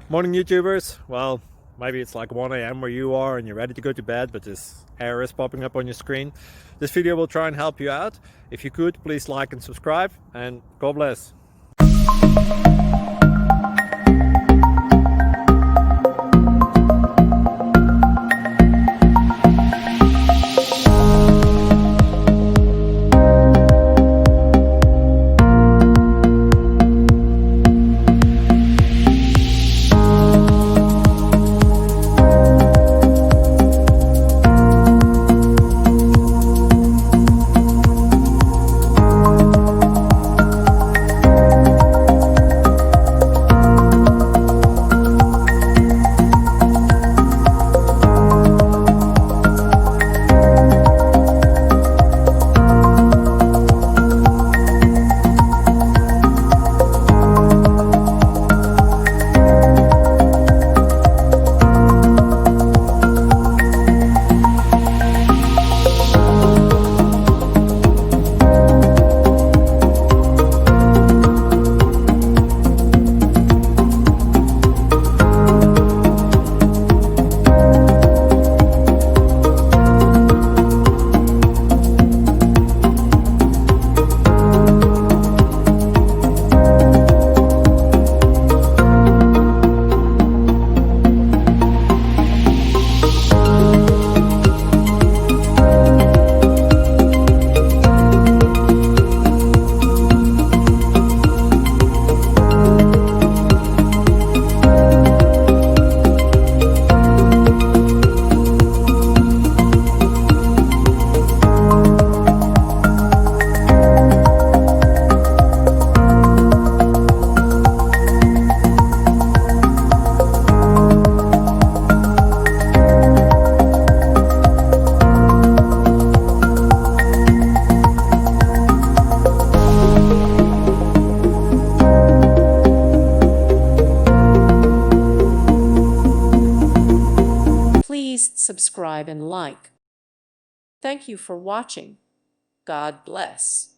Morning YouTubers. Well, maybe it's like 1 a.m. where you are and you're ready to go to bed, but this error is popping up on your screen. This video will try and help you out. If you could, please like and subscribe, and God bless. Please subscribe and like. Thank you for watching. God bless.